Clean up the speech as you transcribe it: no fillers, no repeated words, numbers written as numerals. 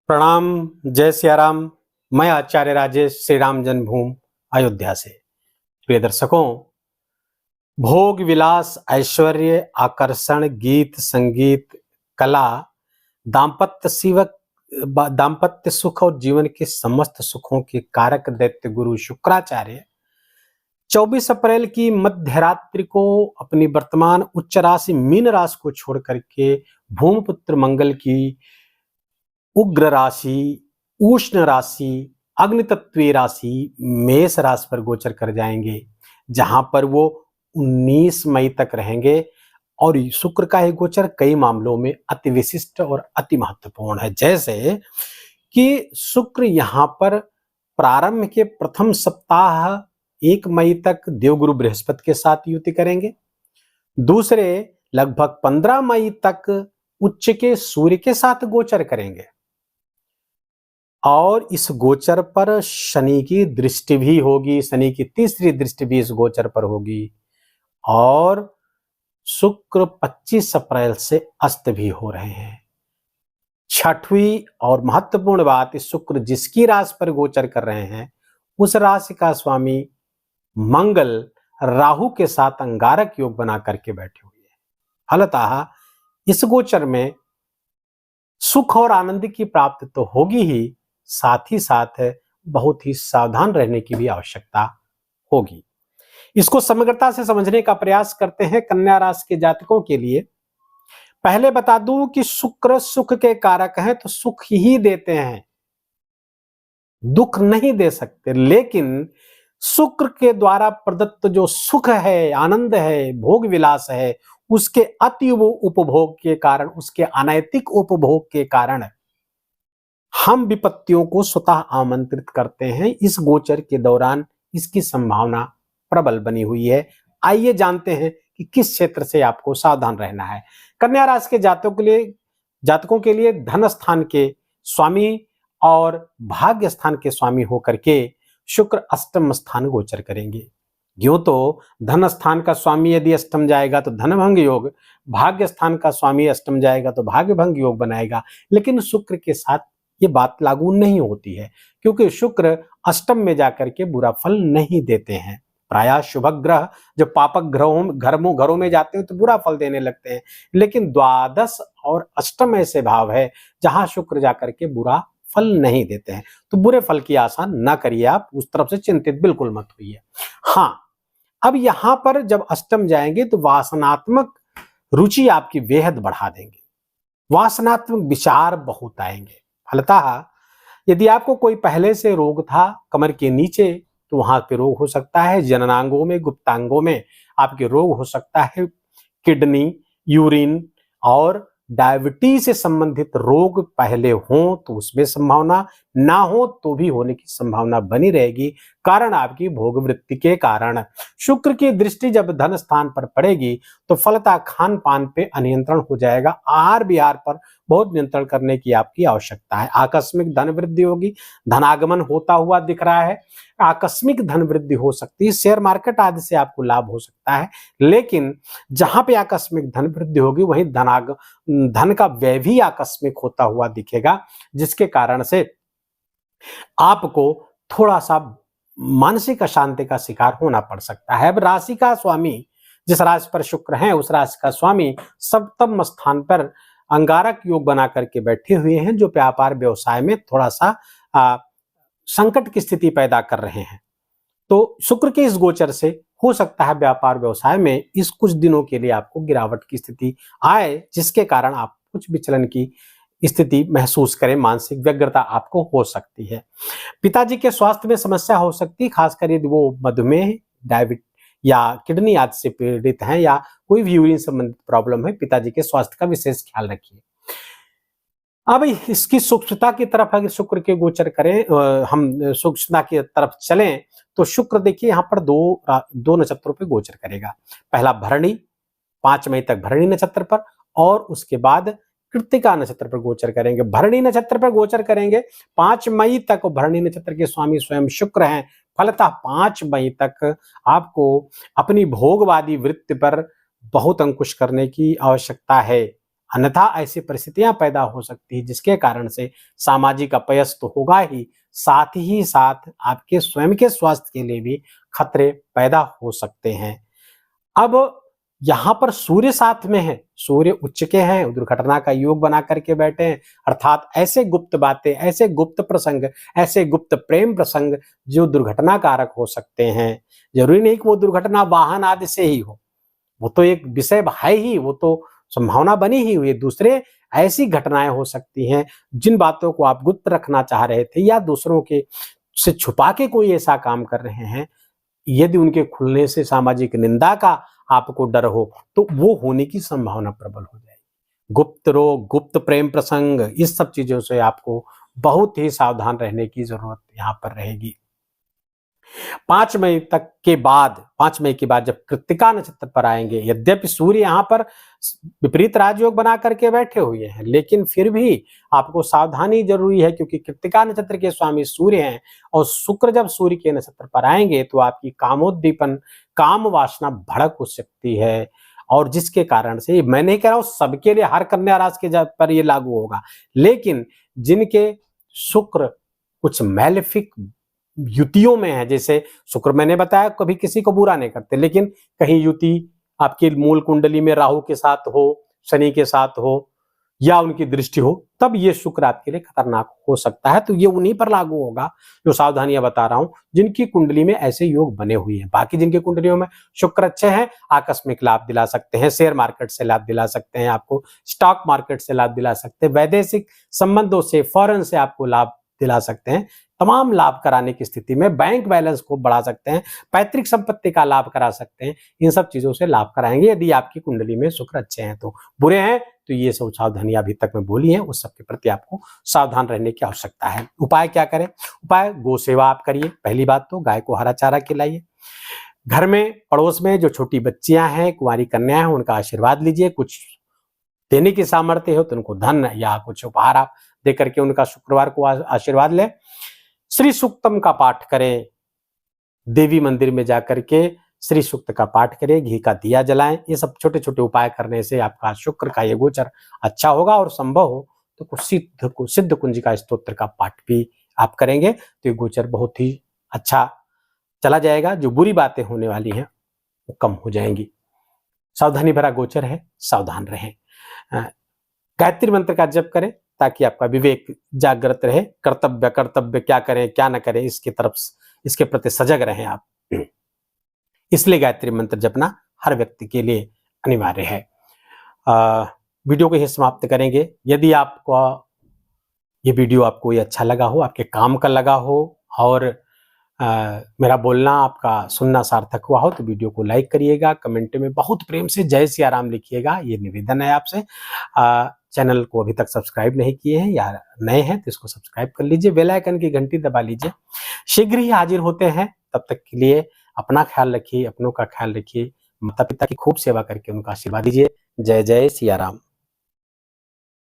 प्रणाम। जय सिया राम। मैं आचार्य राजेश श्री राम जन्मभूमि अयोध्या से। प्रिय दर्शकों, भोग विलास ऐश्वर्य आकर्षण गीत संगीत कला दाम्पत्य सुख और जीवन के समस्त सुखों के कारक दैत्य गुरु शुक्राचार्य 24 अप्रैल की मध्य रात्रि को अपनी वर्तमान उच्च राशि मीन राशि को छोड़ करके भूमिपुत्र मंगल की उग्र राशि उष्ण राशि अग्नि तत्वीय राशि मेष राशि पर गोचर कर जाएंगे, जहां पर वो 19 मई तक रहेंगे। और शुक्र का ये गोचर कई मामलों में अति विशिष्ट और अति महत्वपूर्ण है। जैसे कि शुक्र यहाँ पर प्रारंभ के प्रथम सप्ताह 1 मई तक देवगुरु बृहस्पति के साथ युति करेंगे। दूसरे लगभग 15 मई तक उच्च के सूर्य के साथ गोचर करेंगे और इस गोचर पर शनि की दृष्टि भी होगी, शनि की तीसरी दृष्टि भी इस गोचर पर होगी। और शुक्र 25 अप्रैल से अस्त भी हो रहे हैं। छठवीं और महत्वपूर्ण बात, इस शुक्र जिसकी राशि पर गोचर कर रहे हैं उस राशि का स्वामी मंगल राहु के साथ अंगारक योग बना करके बैठे हुए हैं। फलतः इस गोचर में सुख और आनंद की प्राप्ति तो होगी ही, साथ ही साथ बहुत ही सावधान रहने की भी आवश्यकता होगी। इसको समग्रता से समझने का प्रयास करते हैं कन्या राशि के जातकों के लिए। पहले बता दूं कि शुक्र सुख के कारक हैं, तो सुख ही देते हैं, दुख नहीं दे सकते। लेकिन शुक्र के द्वारा प्रदत्त जो सुख है, आनंद है, भोग विलास है, उसके अति उपभोग के कारण, उसके अनैतिक उपभोग के कारण हम विपत्तियों को स्वतः आमंत्रित करते हैं। इस गोचर के दौरान इसकी संभावना प्रबल बनी हुई है। आइए जानते हैं कि किस क्षेत्र से आपको सावधान रहना है। कन्या राशि के जातकों के लिए धन स्थान के स्वामी और भाग्य स्थान के स्वामी होकर के शुक्र अष्टम स्थान गोचर करेंगे। यूं तो धन स्थान का स्वामी यदि अष्टम जाएगा तो धन भंग योग, भाग्य स्थान का स्वामी अष्टम जाएगा तो भाग्य भंग योग बनाएगा। लेकिन शुक्र के साथ ये बात लागू नहीं होती है, क्योंकि शुक्र अष्टम में जाकर के बुरा फल नहीं देते हैं। प्रायः शुभ ग्रह जब पापक घरों में जाते हैं तो बुरा फल देने लगते हैं, लेकिन द्वादश और अष्टम ऐसे भाव है जहां शुक्र जाकर के बुरा फल नहीं देते हैं। तो बुरे फल की आशा ना करिए, आप उस तरफ से चिंतित बिल्कुल मत होइए। हाँ, अब यहां पर जब अष्टम जाएंगे तो वासनात्मक रुचि आपकी बेहद बढ़ा देंगे, वासनात्मक विचार बहुत आएंगे। फलतः यदि आपको कोई पहले से रोग था कमर के नीचे, तो वहां पे रोग हो सकता है। जननांगों में, गुप्तांगों में आपके रोग हो सकता है। किडनी, यूरिन और डायबिटीज से संबंधित रोग पहले हों तो उसमें संभावना, ना हो तो भी होने की संभावना बनी रहेगी, कारण आपकी भोग वृत्ति के कारण। शुक्र की दृष्टि जब धन स्थान पर पड़ेगी तो फलतः खान पान पे अनियंत्रण हो जाएगा। आहार विहार पर बहुत नियंत्रण करने की आपकी आवश्यकता है। आकस्मिक धन वृद्धि होगी, धनागमन होता हुआ दिख रहा है, आकस्मिक धन वृद्धि हो सकती है, शेयर मार्केट आदि से आपको लाभ हो सकता है। लेकिन जहां पे आकस्मिक धन वृद्धि होगी वहीं धन का व्यय भी आकस्मिक होता हुआ दिखेगा, जिसके कारण से आपको थोड़ा सा मानसिक अशांति का शिकार होना पड़ सकता है। अब राशि का स्वामी, जिस राशि पर शुक्र है उस राशि का स्वामी सप्तम स्थान पर अंगारक योग बना करके बैठे हुए हैं, जो व्यापार व्यवसाय में थोड़ा सा संकट की स्थिति पैदा कर रहे हैं। तो शुक्र के इस गोचर से हो सकता है व्यापार व्यवसाय में इस कुछ दिनों के लिए आपको गिरावट की स्थिति आए, जिसके कारण आप कुछ विचलन की स्थिति महसूस करें, मानसिक व्यग्रता आपको हो सकती है। पिताजी के स्वास्थ्य में समस्या हो सकती है, खासकर यदि वो मधुमेह, डायबिटीज या किडनी आदि से पीड़ित हैं या कोई भी यूरिन संबंधित प्रॉब्लम है। पिताजी के स्वास्थ्य का विशेष ख्याल रखिए। अब इसकी सूक्ष्मता की तरफ अगर शुक्र के गोचर करें, हम सूक्ष्मता की तरफ चलें तो शुक्र देखिए यहाँ पर दो नक्षत्रों पे गोचर करेगा। पहला भरणी, 5 मई तक भरणी नक्षत्र पर, और उसके बाद कृत्तिका नक्षत्र पर गोचर करेंगे। भरणी नक्षत्र पर गोचर करेंगे 5 मई तक। भरणी नक्षत्र के स्वामी स्वयं शुक्र हैं। फलतः 5 मई तक आपको अपनी भोगवादी वृत्ति पर बहुत अंकुश करने की आवश्यकता है। अन्यथा ऐसी परिस्थितियां पैदा हो सकती है जिसके कारण से सामाजिक अपयश तो होगा ही, साथ ही साथ आपके स्वयं के स्वास्थ्य के लिए भी खतरे पैदा हो सकते हैं। अब यहाँ पर सूर्य साथ में है, सूर्य उच्च के हैं, दुर्घटना का योग बना करके बैठे हैं, अर्थात ऐसे गुप्त बातें, ऐसे गुप्त प्रसंग, ऐसे गुप्त प्रेम प्रसंग जो दुर्घटना कारक हो सकते हैं। जरूरी नहीं कि वो दुर्घटना वाहन आदि से ही हो, वो तो एक विषय है ही, वो तो संभावना बनी ही हुई है। दूसरे ऐसी घटनाएं हो सकती हैं जिन बातों को आप गुप्त रखना चाह रहे थे या दूसरों के से छुपा के कोई ऐसा काम कर रहे हैं, यदि उनके खुलने से सामाजिक निंदा का आपको डर हो तो वो होने की संभावना प्रबल हो जाएगी। गुप्त रोग, गुप्त प्रेम प्रसंग, इस सब चीजों से आपको बहुत ही सावधान रहने की जरूरत यहाँ पर रहेगी। 5 मई तक के बाद, 5 मई के बाद जब कृत्तिका नक्षत्र पर आएंगे, यद्यपि सूर्य यहाँ पर विपरीत राजयोग बना करके बैठे हुए हैं, लेकिन फिर भी आपको सावधानी जरूरी है क्योंकि कृत्तिका नक्षत्र के स्वामी सूर्य हैं और शुक्र जब सूर्य के नक्षत्र पर आएंगे तो आपकी कामोद्दीपन, काम वासना भड़क हो सकती है। और जिसके कारण से, मैं नहीं कह रहा हूं सबके लिए, हर कन्या राशि के पर ये लागू होगा, लेकिन जिनके शुक्र कुछ मैलेफिक युतियों में है, जैसे शुक्र मैंने बताया कभी किसी को बुरा नहीं करते, लेकिन कहीं युति आपकी मूल कुंडली में राहु के साथ हो, शनि के साथ हो या उनकी दृष्टि हो, तब ये शुक्र आपके लिए खतरनाक हो सकता है। तो ये उन्हीं पर लागू होगा जो सावधानियां बता रहा हूं, जिनकी कुंडली में ऐसे योग बने हुए हैं। बाकी जिनकी कुंडलियों में शुक्र अच्छे हैं, आकस्मिक लाभ दिला सकते हैं, शेयर मार्केट से लाभ दिला सकते हैं, आपको स्टॉक मार्केट से लाभ दिला सकते हैं, वैदेशिक संबंधों से, फॉरेन से आपको लाभ दिला सकते हैं। तमाम लाभ कराने की स्थिति में बैंक बैलेंस को बढ़ा सकते हैं, पैतृक संपत्ति का लाभ करा सकते हैं, इन सब चीजों से लाभ कराएंगे यदि आपकी कुंडली में शुक्र अच्छे हैं। तो बुरे हैं तो ये सब सावधानियां अभी तक मैं बोली हैं, उस सब के प्रति आपको सावधान रहने की आवश्यकता है। उपाय क्या करें? उपाय, गौ सेवा आप करिए। पहली बात तो गाय को हरा चारा खिलाइए। घर में पड़ोस में जो छोटी बच्चियां हैं, कुंवारी कन्या हैं, उनका आशीर्वाद लीजिए। कुछ देने की सामर्थ्य हो तो उनको धन या कुछ उपहार आप दे करके उनका शुक्रवार को आशीर्वाद लें। श्री सूक्तम का पाठ करें, देवी मंदिर में जाकर के श्री सूक्त का पाठ करें, घी का दिया जलाएं। ये सब छोटे छोटे उपाय करने से आपका शुक्र का ये गोचर अच्छा होगा और संभव हो तो कुछ सिद्ध कुंजिका स्तोत्र का पाठ भी आप करेंगे तो ये गोचर बहुत ही अच्छा चला जाएगा। जो बुरी बातें होने वाली हैं वो कम हो जाएंगी। सावधानी भरा गोचर है, सावधान रहें। गायत्री मंत्र का जप करें ताकि आपका विवेक जागृत रहे। कर्तव्य क्या करें क्या न करें इसके प्रति सजग रहें आप। इसलिए गायत्री मंत्र जपना हर व्यक्ति के लिए अनिवार्य है। वीडियो को ही समाप्त करेंगे। यदि आपको ये वीडियो आपको ये अच्छा लगा हो, आपके काम का लगा हो और मेरा बोलना आपका सुनना सार्थक हुआ हो तो वीडियो को लाइक करिएगा, कमेंट में बहुत प्रेम से जय सिया राम लिखिएगा, ये निवेदन है आपसे। चैनल को अभी तक सब्सक्राइब नहीं किए हैं या नए हैं तो इसको सब्सक्राइब कर लीजिए, बेल आइकन की घंटी दबा लीजिए। शीघ्र ही हाजिर होते हैं, तब तक के लिए अपना ख्याल रखिए, अपनों का ख्याल रखिए, माता पिता की खूब सेवा करके उनका आशीर्वाद दीजिए। जय जय सिया राम।